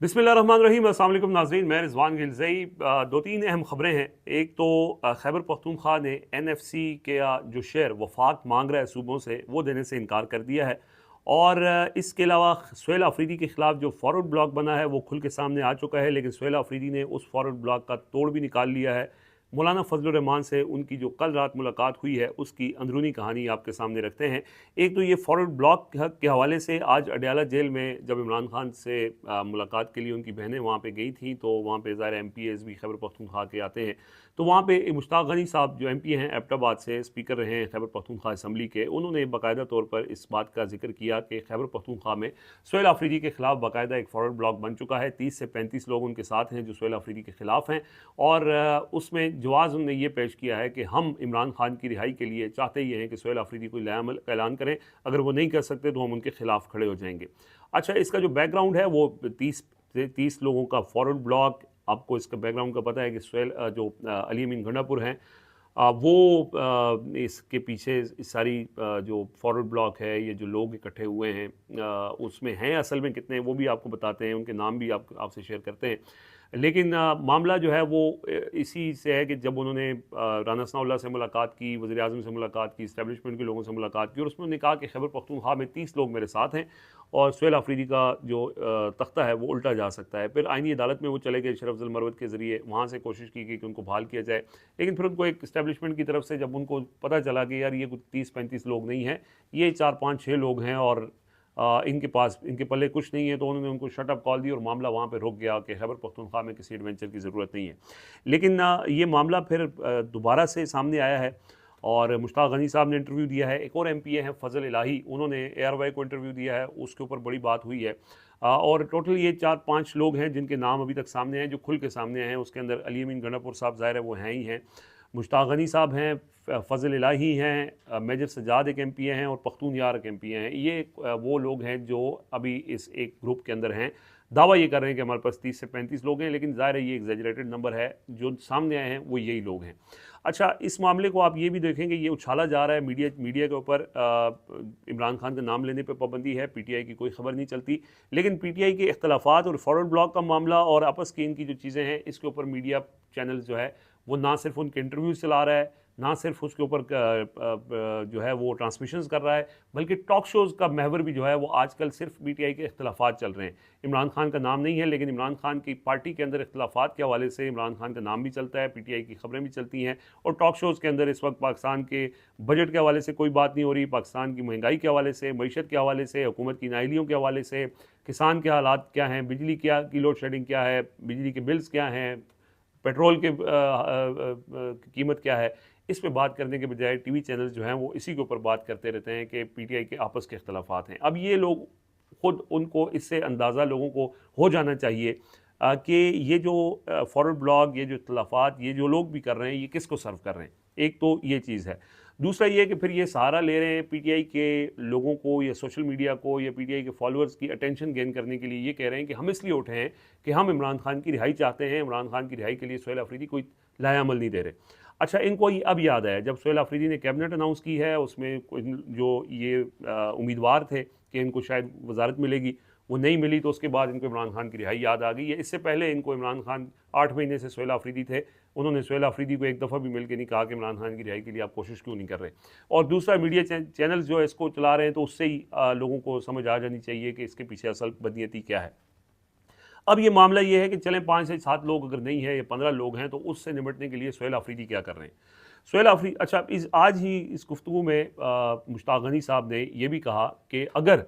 बिस्मिल्लाहिर्रहमानिर्रहीम। अस्सलाम वालेकुम नाज़रीन, मैं रिजवान गिलज़ई। दो तीन अहम खबरें हैं। एक तो खैबर पख्तूनख्वा ने NFC के जो शेयर वफाक मांग रहा है सूबों से, वो देने से इनकार कर दिया है। और इसके अलावा सुहेल आफरीदी के ख़िलाफ़ जो फॉरवर्ड ब्लॉक बना है वो खुल के सामने आ चुका है, लेकिन सुहेल आफरीदी ने उस फॉरवर्ड ब्लॉक का तोड़ भी निकाल लिया है। मौलाना फजलुर रहमान से उनकी जो कल रात मुलाकात हुई है उसकी अंदरूनी कहानी आपके सामने रखते हैं। एक तो ये फॉरवर्ड ब्लॉक के हवाले से आज अडयाला जेल में जब इमरान खान से मुलाकात के लिए उनकी बहनें वहाँ पे गई थी, तो वहाँ पे ज़ाहिर MPs भी खैबर पख्तूनख्वा के आते हैं। तो वहाँ पे मुश्ताक गनी साहब जो MP हैं, एबटाबाद से स्पीकर रहे हैं खैबर पख्तूनख्वा असम्बली के, उन्होंने बाकायदा तौर पर इस बात का जिक्र किया कि खैबर पख्तूनख्वा में सुहेल आफरीदी के खिलाफ बाकायदा एक फॉरवर्ड ब्लॉक बन चुका है। 30 से 35 लोग उनके साथ हैं जो सुहेल आफरीदी के खिलाफ हैं। और उसमें जवाज़ उन्होंने ये पेश किया है कि हम इमरान खान की रिहाई के लिए चाहते ये हैं कि सुहेल आफरीदी कोई लायामल का ऐलान करें, अगर वो नहीं कर सकते तो हम उनके खिलाफ खड़े हो जाएंगे। अच्छा, इसका जो बैकग्राउंड है वो 30 लोगों का फॉरवर्ड ब्लॉक। आपको इसका बैकग्राउंड का पता है कि सुहेल जो अली अमीन गंडापुर हैं, वो इसके पीछे इस सारी जो फॉरवर्ड ब्लॉक है, ये जो लोग इकट्ठे हुए हैं, उसमें हैं असल में कितने वो भी आपको बताते हैं, उनके नाम भी आपसे शेयर करते हैं। लेकिन मामला जो है वो इसी से है कि जब उन्होंने राना सनाउल्लाह से मुलाकात की, वज़ीर आज़म से मुलाकात की, इस्टेब्लिशमेंट के लोगों से मुलाकात की, और उसमें उन्होंने कहा कि खैबर पख्तूनख्वा में 30 लोग मेरे साथ हैं और सुहेल आफरीदी का जो तख्ता है वो उल्टा जा सकता है। फिर आईनी अदालत में वो चले गए शरफ अफजल मरवत के ज़रिए, वहाँ से कोशिश की गई कि उनको बहाल किया जाए, लेकिन फिर उनको एक इस्टेब्लिशमेंट की तरफ से जब उनको पता चला कि यार ये कुछ 30-35 लोग नहीं हैं, ये 4-5-6 लोग हैं और इनके पास इनके पल्ले कुछ नहीं है, तो उन्होंने उनको शट अप कॉल दी और मामला वहाँ पे रुक गया कि खैबर पख्तूनख्वा में किसी एडवेंचर की ज़रूरत नहीं है। लेकिन ये मामला फिर दोबारा से सामने आया है और मुश्ताक गनी साहब ने इंटरव्यू दिया है। एक और MP हैं फजल इलाही, उन्होंने ARY को इंटरव्यू दिया है, उसके ऊपर बड़ी बात हुई है। और टोटल ये 4-5 लोग हैं जिनके नाम अभी तक सामने हैं, जो खुल के सामने हैं। उसके अंदर अली अमीन गंडापुर साहब ज़ाहिर है वो हैं ही हैं, मुश्ताक गनी साहब हैं, फजल इलाही हैं, मेजर सजाद एक MP हैं और पख्तून यार एक MP हैं। ये वो लोग हैं जो अभी इस एक ग्रुप के अंदर हैं। दावा ये कर रहे हैं कि हमारे पास 30 से 35 लोग हैं, लेकिन ज़ाहिर है ये एग्जैजरेटेड नंबर है, जो सामने आए हैं वो यही लोग हैं। अच्छा, इस मामले को आप ये भी देखेंगे, ये उछाला जा रहा है मीडिया के ऊपर। इमरान खान का नाम लेने पर पाबंदी है, PTI की कोई खबर नहीं चलती, लेकिन PTI के इख्तलाफात और फॉरवर्ड ब्लॉक का मामला और आपस की इनकी जो चीज़ें हैं, इसके ऊपर मीडिया चैनल जो है वो ना सिर्फ उनके इंटरव्यूज चला रहा है, ना सिर्फ उसके ऊपर जो है वो ट्रांसमिशंस कर रहा है, बल्कि टॉक शोज़ का महवर भी जो है वो आजकल सिर्फ PTI के इख्तलाफात चल रहे हैं। इमरान खान का नाम नहीं है, लेकिन इमरान खान की पार्टी के अंदर इख्तलाफात के हवाले से इमरान खान का नाम भी चलता है, PTI की खबरें भी चलती हैं। और टॉक शोज़ के अंदर इस वक्त पाकिस्तान के बजट के हवाले से कोई बात नहीं हो रही, पाकिस्तान की महंगाई के हवाले से, मईशत के हवाले से, हुकूमत की नाअहलियों के हवाले से, किसान के हालात क्या हैं, बिजली क्या की लोड शेडिंग क्या है, बिजली के बिल्स क्या हैं, पेट्रोल के कीमत क्या है। इस पे बात करने के बजाय TV चैनल जो हैं वो इसी के ऊपर बात करते रहते हैं कि PTI के आपस के इख्तलाफात हैं। अब ये लोग खुद, उनको इससे अंदाज़ा लोगों को हो जाना चाहिए कि ये जो फॉरवर्ड ब्लॉग, ये जो इख्तलाफात, ये जो लोग भी कर रहे हैं, ये किसको सर्व कर रहे हैं। एक तो ये चीज़ है। दूसरा ये कि फिर ये सहारा ले रहे हैं PTI के लोगों को या सोशल मीडिया को या PTI के फॉलोअर्स की अटेंशन गेन करने के लिए। ये कह रहे हैं कि हम इसलिए उठे हैं कि हम इमरान खान की रिहाई चाहते हैं, इमरान खान की रिहाई के लिए सुहेल आफरीदी कोई लायामल नहीं दे रहे। अच्छा, इनको अब याद आया जब सुहेल आफरीदी ने कैबिनेट अनाउंस की है, उसमें जो ये उम्मीदवार थे कि इनको शायद वजारत मिलेगी, वो नहीं मिली, तो उसके बाद इनको इमरान खान की रिहाई याद आ गई है। इससे पहले इनको इमरान खान 8 महीने से सुहेल आफरीदी थे, उन्होंने सुहेल आफरीदी को एक दफ़ा भी मिल के नहीं कहा कि इमरान खान की रिहाई के लिए आप कोशिश क्यों नहीं कर रहे। और दूसरा, मीडिया चैनल जो है इसको चला रहे हैं, तो उससे ही लोगों को समझ आ जानी चाहिए कि इसके पीछे असल बदनीयती क्या है। अब ये मामला ये है कि चलें 5 से 7 लोग अगर नहीं है या 15 लोग हैं, तो उससे निपटने के लिए सुहेल आफरीदी क्या कर रहे हैं। सुहेल आफरीदी, अच्छा, आज ही इस गुफ्तगू में मुश्ताक गनी साहब ने यह भी कहा कि अगर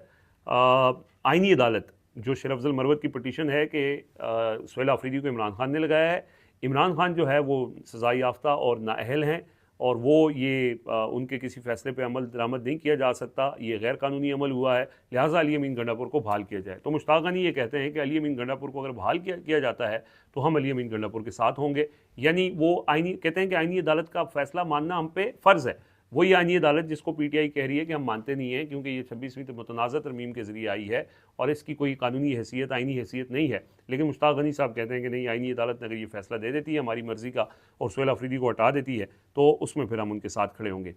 आईनी अदालत, जो शरफ अफजल मरवत की पटिशन है कि सुहेल आफरीदी को इमरान खान ने लगाया है, इमरान खान जो है वो सज़ा याफ्ता और नाअहल हैं और वो ये उनके किसी फैसले पे अमल दरामद नहीं किया जा सकता, ये गैर कानूनी अमल हुआ है, लिहाजा अली अमीन गंडापुर को बहाल किया जाए। तो मुश्ताक गनी ये कहते हैं कि अली अमीन गंडापुर को अगर बहाल किया जाता है तो हम अली अमीन गंडापुर के साथ होंगे। यानी वो आईनी कहते हैं कि आईनी अदालत का फैसला मानना हम पे फ़र्ज़ है। वही आईनी अदालत जिसको PTI कह रही है कि हम मानते नहीं हैं, क्योंकि ये 26वीं तो मुतनाज़ा तरमीम के ज़रिए आई है और इसकी कोई कानूनी हैसियत, आईनी हैसियत नहीं है। लेकिन मुश्ताक गनी साहब कहते हैं कि नहीं, आईनी अदालत ने अगर ये फैसला दे देती है हमारी मर्ज़ी का और सुहेल आफरीदी को हटा देती है, तो उसमें फिर हम उनके साथ खड़े होंगे।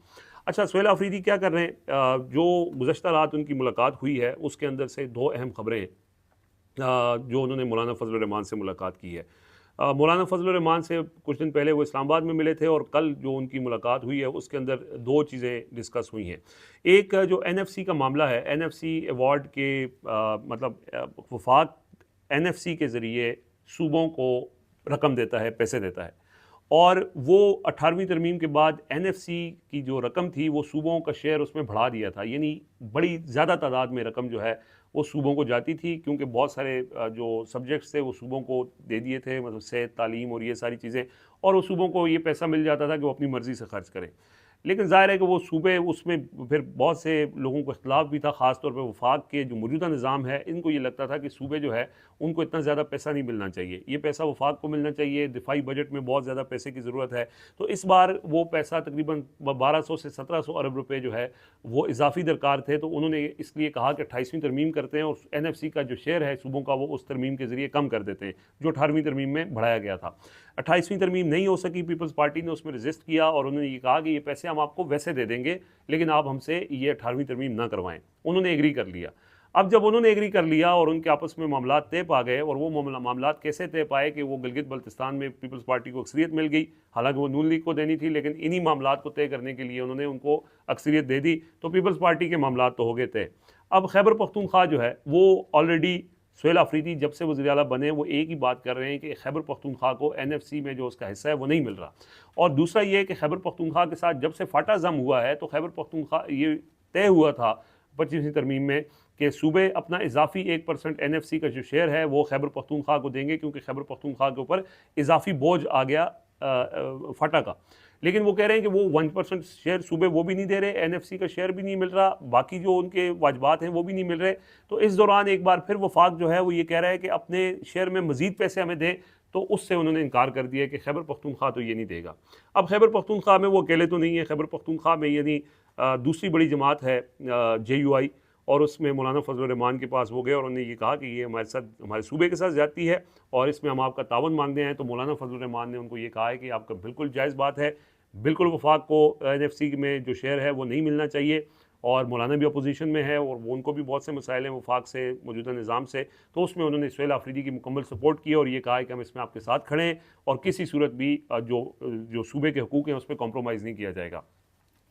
अच्छा, सुहेल आफरीदी क्या कर रहे हैं, जो गुज़श्ता रात उनकी मुलाकात हुई है उसके अंदर से 2 अहम खबरें हैं। जो उन्होंने मौलाना फजल रहमान से मुलाकात की है। मौलाना फजल रहमान से कुछ दिन पहले वो इस्लामाबाद में मिले थे और कल जो उनकी मुलाकात हुई है उसके अंदर दो चीज़ें डिस्कस हुई हैं। एक जो एनएफसी का मामला है, एनएफसी अवार्ड के मतलब वफाक एनएफसी के ज़रिए सूबों को रकम देता है, पैसे देता है, और वो 18वीं तरमीम के बाद एनएफसी की जो रकम थी वो सूबों का शेयर उसमें बढ़ा दिया था, यानी बड़ी ज़्यादा तादाद में रकम जो है वो सूबों को जाती थी, क्योंकि बहुत सारे जो सब्जेक्ट्स थे वो सूबों को दे दिए थे, मतलब सेहत, तालीम और ये सारी चीज़ें, और वो सूबों को ये पैसा मिल जाता था कि वो अपनी मर्ज़ी से खर्च करें। लेकिन ज़ाहिर है कि वो सूबे उसमें फिर बहुत से लोगों को इख्तलाफ भी था, ख़ास तौर पे वफाक के जो मौजूदा निज़ाम है, इनको ये लगता था कि सूबे जो है उनको इतना ज़्यादा पैसा नहीं मिलना चाहिए, ये पैसा वफाक को मिलना चाहिए, दिफाई बजट में बहुत ज़्यादा पैसे की ज़रूरत है। तो इस बार वो पैसा तकरीबन 1200 से 1700 अरब रुपये जो है वो इजाफी दरकार थे, तो उन्होंने इसलिए कहा कि 28वीं तरमीम करते हैं और एनएफसी का जो शेयर है सूबों का वो उस तरमीम के ज़रिए कम कर देते हैं जो 18वीं तरमीम में बढ़ाया गया था। 28वीं तरमीम नहीं हो सकी, पीपल्स पार्टी ने उसमें रजिस्ट किया और उन्होंने ये कहा कि ये पैसे हम आपको वैसे दे देंगे, लेकिन आप हमसे ये 18वीं तरमीम ना करवाएं। उन्होंने एग्री कर लिया। अब जब उन्होंने एग्री कर लिया और उनके आपस में मामलात तय पा गए, और वो मामलात कैसे तय पाए कि वो गिलगित बल्तिस्तान में पीपल्स पार्टी को अक्सरियत मिल गई, हालांकि वो नून लीग को देनी थी, लेकिन इन्हीं मामलात को तय करने के लिए उन्होंने उनको अक्सरियत दे दी, तो पीपल्स पार्टी के मामलात तो हो गए तय। अब खैबर पख्तूनख्वा जो है वो ऑलरेडी सुहेल आफरीदी जब से वज़ीर आला बने वो एक ही बात कर रहे हैं कि खैबर पख्तूनख्वा को एनएफसी में जो उसका हिस्सा है वो नहीं मिल रहा। और दूसरा ये है कि खैबर पख्तूनख्वा के साथ जब से फाटा जम हुआ है तो खैबर पख्तूनख्वा ये तय हुआ था 25वीं तरमीम में कि सूबे अपना इजाफी 1% एनएफसी का जो शेयर है वो खैबर पख्तूनख्वा को देंगे, क्योंकि खैबर पख्तूनख्वा के ऊपर इजाफी बोझ आ गया फाटा का। लेकिन वो कह रहे हैं कि वो 1% शेयर सूबे वो भी नहीं दे रहे, एनएफसी का शेयर भी नहीं मिल रहा, बाकी जो उनके वाजबात हैं वो भी नहीं मिल रहे। तो इस दौरान एक बार फिर वफाक जो है वो ये कह रहा है कि अपने शेयर में मजीद पैसे हमें दें, तो उससे उन्होंने इनकार कर दिया कि खैबर पख्तूनख्वा तो ये नहीं देगा। अब खैबर पख्तूनख्वा में वो अकेले तो नहीं है, खैबर पख्तूनख्वा में यानी दूसरी बड़ी जमात है JUI, और उसमें मौलाना फजल रहमान के पास वो गए और उन्होंने ये कहा कि ये हमारे साथ, हमारे सूबे के साथ ज़्यादती है और इसमें हम आपका तावन मांगते हैं। तो मौलाना फजल रहमान ने उनको ये कहा है कि आपका बिल्कुल जायज़ बात है, बिल्कुल वफाक को एनएफसी में जो शेयर है वो नहीं मिलना चाहिए, और मौलाना भी अपोजिशन में है और वो उनको भी बहुत से मसाइल हैं वफाक से, मौजूदा निज़ाम से। तो उसमें उन्होंने सुहेल आफरीदी की मुकम्मल सपोर्ट की और ये कहा है कि हम इसमें आपके साथ खड़े हैं और किसी सूरत भी जो सूबे के हकूक़ हैं उस पर कॉम्प्रोमाइज़ नहीं किया जाएगा।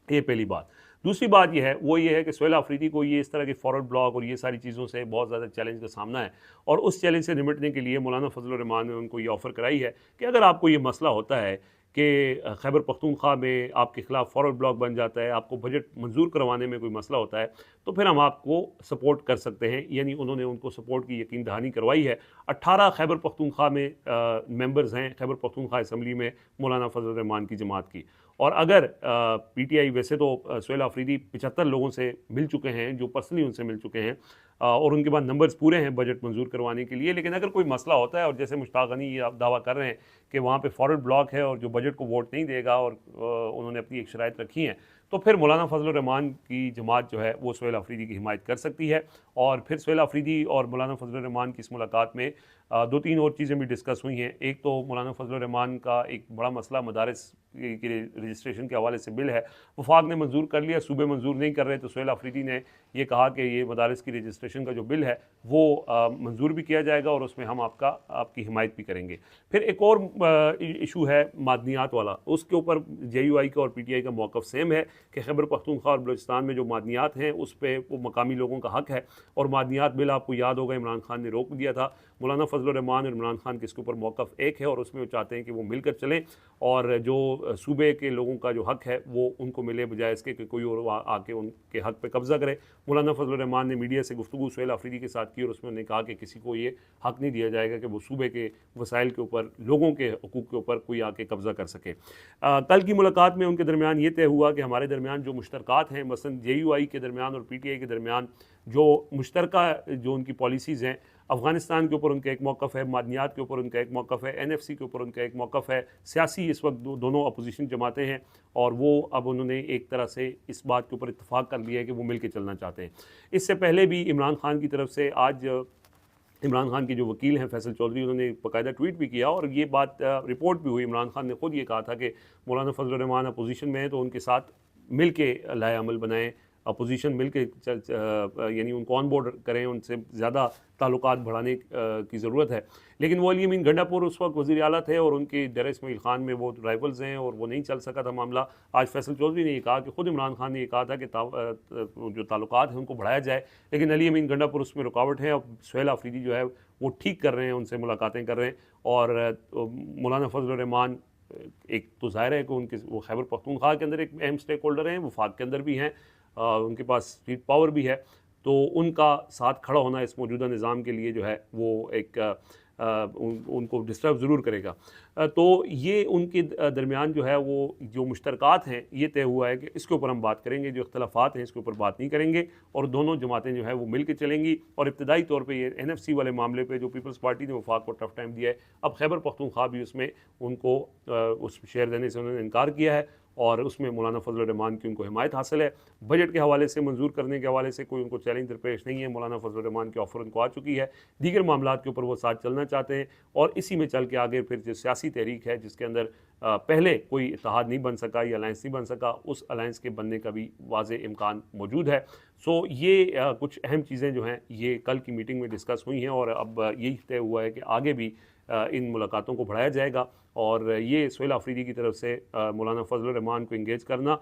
ये पहली बात। दूसरी बात यह है, वो ये है कि सुहेल आफरीदी को ये इस तरह के फॉरवर्ड ब्लॉक और ये सारी चीज़ों से बहुत ज़्यादा चैलेंज का सामना है, और उस चैलेंज से निपटने के लिए मौलाना फजल रहमान ने उनको ये ऑफ़र कराई है कि अगर आपको ये मसला होता है कि खैबर पख्तूनख्वा में आपके खिलाफ फॉरवर्ड ब्लॉक बन जाता है, आपको बजट मंजूर करवाने में कोई मसला होता है, तो फिर हम आपको सपोर्ट कर सकते हैं। यानी उन्होंने उनको सपोर्ट की यकीन दहानी करवाई है। 18 खैबर पख्तूनख्वा में मेंबर्स हैं खैबर पख्तूनख्वा असम्बली में मौलाना फजल रहमान की जमात की, और अगर PTI, वैसे तो सुहेल आफरीदी 75 लोगों से मिल चुके हैं जो पर्सनली उनसे मिल चुके हैं, और उनके बाद नंबर्स पूरे हैं बजट मंजूर करवाने के लिए, लेकिन अगर कोई मसला होता है, और जैसे मुश्ताक गनी ये दावा कर रहे हैं कि वहाँ पे फॉरवर्ड ब्लॉक है और जो बजट को वोट नहीं देगा, और उन्होंने अपनी एक शराइत रखी हैं, तो फिर मौलाना फजल रहमान की जमात जो है वो सुहेल आफरीदी की हिमायत कर सकती है। और फिर सुहेल आफरीदी और मौलाना फजल रहमान की इस मुलाकात में दो तीन और चीज़ें भी डिस्कस हुई हैं। एक तो मौलाना फजल रहमान का एक बड़ा मसला मदारस के रजिस्ट्रेशन के हवाले से बिल है, वफाक ने मंजूर कर लिया, सूबे मंजूर नहीं कर रहे, तो सुहेल आफरीदी ने ये कहा कि ये मदारस की रजिस्ट्रेशन का जो बिल है वो मंजूर भी किया जाएगा और उसमें हम आपकी हिमायत भी करेंगे। फिर एक और इशू है मादनियात वाला, उसके ऊपर JUI का और PTI का मौक़िफ़ सेम है कि खैबर पख्तूनख्वा और बलूचिस्तान में जो मादनियात हैं उस पर वो मकामी लोगों का हक़ है, और मादनियात बिल आपको याद होगा इमरान खान ने रोक दिया था। मौलाना फजल रहमान और इमरान खान के इसके ऊपर मौक़िफ़ एक है, और उसमें वो चाहते हैं कि वो मिलकर चलें और जो सूबे के लोगों का जो हक़ है वो उनको मिले, बजाय इसके कि कोई और आके उनके हक़ पे कब्ज़ा करे। मौलाना फजल रहमान ने मीडिया से गुफ्तगू सुहेल आफरीदी के साथ की और उसमें उन्होंने कहा कि किसी को ये हक़ नहीं दिया जाएगा कि वो सूबे के वसाइल के ऊपर, लोगों के हकूक़ के ऊपर कोई आके कब्ज़ा कर सके। कल की मुलाकात में उनके दरमियान ये तय हुआ कि हमारे दरमियान जो मुश्तरकात हैं, मसलन JUI के दरमियान और PTI के दरमियान जो मुश्तरका जो उनकी पॉलिसीज़ हैं, अफ़गानिस्तान के ऊपर उनका एक मौक़िफ़ है, मादनियात के ऊपर उनका एक मौक़िफ़ है, NFC के ऊपर उनका एक मौक़िफ़ है। सियासी इस वक्त दोनों अपोजिशन जमातें हैं, और वो अब उन्होंने एक तरह से इस बात के ऊपर इत्तफ़ाक़ कर लिया है कि वो मिल के चलना चाहते हैं। इससे पहले भी इमरान खान की तरफ से आज इमरान खान के जो वकील हैं फैसल चौधरी, उन्होंने बाकायदा ट्वीट भी किया और ये बात रिपोर्ट भी हुई। इमरान खान ने खुद ये कहा था कि मौलाना फजल रहमान अपोजिशन में हैं तो उनके साथ मिल के लाए अमल बनाएँ अपोजिशन मिल के यानी उनको ऑन बोर्ड करें, उनसे ज़्यादा ताल्लुकात बढ़ाने की ज़रूरत है। लेकिन वो अली अमीन गंडापुर उस वक्त वज़ीर आला थे और उनके डर इस्माइल खान में वो राइवल्स हैं और वो नहीं चल सका था मामला। आज फैसल चौधरी ने ये कहा कि ख़ुद इमरान खान ने ये कहा था कि जो ताल्लुकात हैं उनको बढ़ाया जाए, लेकिन अली अमीन गंडापुर उसमें रुकावट है। अब सुहेल आफरीदी जो है वो ठीक कर रहे हैं, उनसे मुलाकातें कर रहे हैं। और मौलाना फजल रहमान एक तो ज़ाहिर है कि उनके वो खैबर पख्तूनख्वा के अंदर एक अहम स्टेक होल्डर हैं, वफाक के अंदर भी हैं, उनके पास स्ट्रीट पावर भी है, तो उनका साथ खड़ा होना इस मौजूदा निज़ाम के लिए जो है वो एक उनको डिस्टर्ब ज़रूर करेगा। तो ये उनके दरमियान जो है वो जो मुश्तरकात हैं ये तय हुआ है कि इसके ऊपर हम बात करेंगे, जो इख्तलाफात हैं इसके ऊपर बात नहीं करेंगे और दोनों जमातें जो है वो मिल के चलेंगी। और इब्तदाई तौर पर ये NFC वाले मामले पर जो पीपल्स पार्टी ने वफाक को टफ टाइम दिया है, अब खैबर पख्तूनख्वा भी उसमें उनको उस शेयर देने से उन्होंने इनकार किया है और उसमें मौलाना फजल रहमान की उनको हिमायत हासिल है। बजट के हवाले से मंजूर करने के हवाले से कोई उनको चैलेंज दरपेश नहीं है, मौलाना फजल रहमान की ऑफ़र उनको आ चुकी है। दीगर मामलात के ऊपर वो साथ चलना चाहते हैं और इसी में चल के आगे फिर जो सियासी तहरीक है जिसके अंदर पहले कोई इत्तेहाद नहीं बन सका या अलायंस नहीं बन सका, उस अलायंस के बनने का भी वाज़े इम्कान मौजूद है। सो ये कुछ अहम चीज़ें जो हैं ये कल की मीटिंग में डिस्कस हुई हैं और अब यही तय हुआ है कि आगे भी इन मुलाकातों को बढ़ाया जाएगा। और ये सुहेल आफरीदी की तरफ से मौलाना फजल रहमान को इंगेज करना,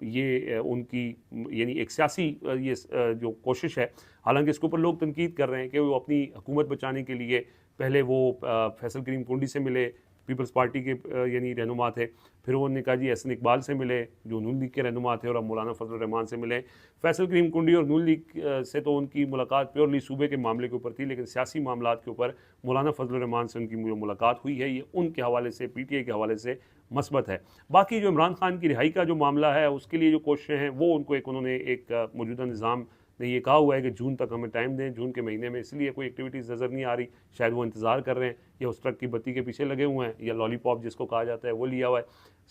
ये उनकी यानी एक सियासी ये जो कोशिश है, हालांकि इसके ऊपर लोग तनकीद कर रहे हैं कि वो अपनी हुकूमत बचाने के लिए पहले वो फैसल करीम कुंडी से मिले, पीपल्स पार्टी के यानी रहनुमा थे, फिर उन्होंने कहा जी एहसन इकबाल से मिले जो नून लीग के रहनुमा थे और अब मौलाना फजल रहमान से मिले। फैसल करीम कुंडी और नून लीग से तो उनकी मुलाकात प्योरली सूबे के मामले के ऊपर थी, लेकिन सियासी मामलात के ऊपर मौलाना फजल रहमान से उनकी जो मुलाकात हुई है ये उनके हवाले से PTI के हवाले से मस्बत है। बाकी जो इमरान खान की रिहाई का जो मामला है उसके लिए जो कोशिशें हैं वो उनको उन्होंने एक मौजूदा निज़ाम ने ये कहा हुआ है कि जून तक हमें टाइम दें, जून के महीने में, इसलिए कोई एक्टिविटीज़ नज़र नहीं आ रही। शायद वो इंतज़ार कर रहे हैं या उस ट्रक की बत्ती के पीछे लगे हुए हैं या लॉलीपॉप जिसको कहा जाता है वो लिया हुआ है।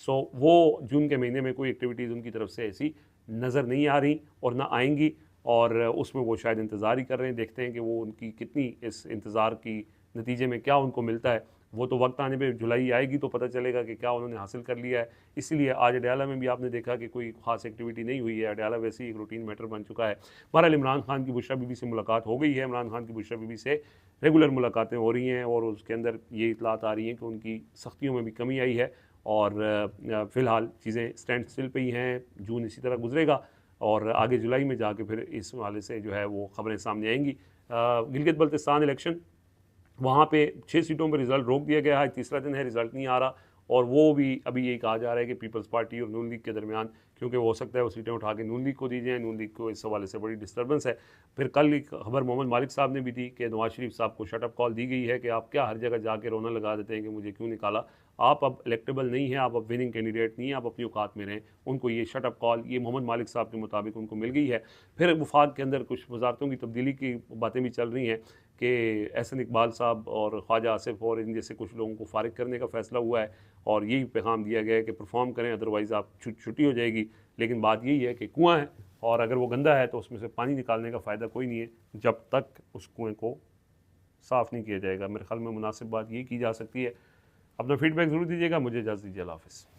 सो वो जून के महीने में कोई एक्टिविटीज़ उनकी तरफ से ऐसी नज़र नहीं आ रही और ना आएंगी और उसमें वो शायद इंतज़ार ही कर रहे हैं। देखते हैं कि वो उनकी कितनी इस इंतज़ार की नतीजे में क्या उनको मिलता है। वो तो वक्त आने पे जुलाई आएगी तो पता चलेगा कि क्या उन्होंने हासिल कर लिया है। इसीलिए आज अडयाला में भी आपने देखा कि कोई ख़ास एक्टिविटी नहीं हुई है, अडयाला वैसे ही एक रूटीन मैटर बन चुका है। बहरहाल इमरान खान की बुशरा बीबी से मुलाकात हो गई है, इमरान खान की बुशरा बीबी से रेगुलर मुलाकातें हो रही हैं और उसके अंदर ये इतलात आ रही हैं कि उनकी सख्तियों में भी कमी आई है और फ़िलहाल चीज़ें स्टैंड स्टिल पे ही हैं। जून इसी तरह गुजरेगा और आगे जुलाई में जाके फिर इस हवाले से जो है वो ख़बरें सामने आएंगी। गिलगित बल्तिस्तान इलेक्शन, वहाँ पे 6 सीटों पर रिज़ल्ट रोक दिया गया है, तीसरा दिन है, रिज़ल्ट नहीं आ रहा और वो भी अभी यही कहा जा रहा है कि पीपल्स पार्टी और नून लीग के दरमियान, क्योंकि हो सकता है वो सीटें उठा के नून लीग को दी जाएँ, नून लीग को इस हवाले से बड़ी डिस्टर्बेंस है। फिर कल एक खबर मोहम्मद मालिक साहब ने भी दी कि नवाज शरीफ साहब को शट अप कॉल दी गई है कि आप क्या हर जगह जाके रोना लगा देते हैं कि मुझे क्यों निकाला, आप अब इलेक्टेबल नहीं हैं, आप अब विनिंग कैंडिडेट नहीं हैं, आप अपनी औकात में रहें। उनको ये शट अप कॉल ये मोहम्मद मालिक साहब के मुताबिक उनको मिल गई है। फिर वफाक के अंदर कुछ वजारतों की तब्दीली की बातें भी चल रही हैं कि एहसन इकबाल साहब और ख्वाजा आसिफ और इन जैसे कुछ लोगों को फारिग करने का फ़ैसला हुआ है और यही पैगाम दिया गया है कि परफॉर्म करें, अदरवाइज़ आप छुट्टी हो जाएगी। लेकिन बात यही है कि कुआँ है और अगर वो गंदा है तो उसमें से पानी निकालने का फ़ायदा कोई नहीं है जब तक उस कुएँ को साफ़ नहीं किया जाएगा। मेरे ख्याल में मुनासिब बात यही की जा सकती है। अपना फीडबैक ज़रूर दीजिएगा। मुझे इजाज़त दीजिए। अल्लाह हाफ़िज़।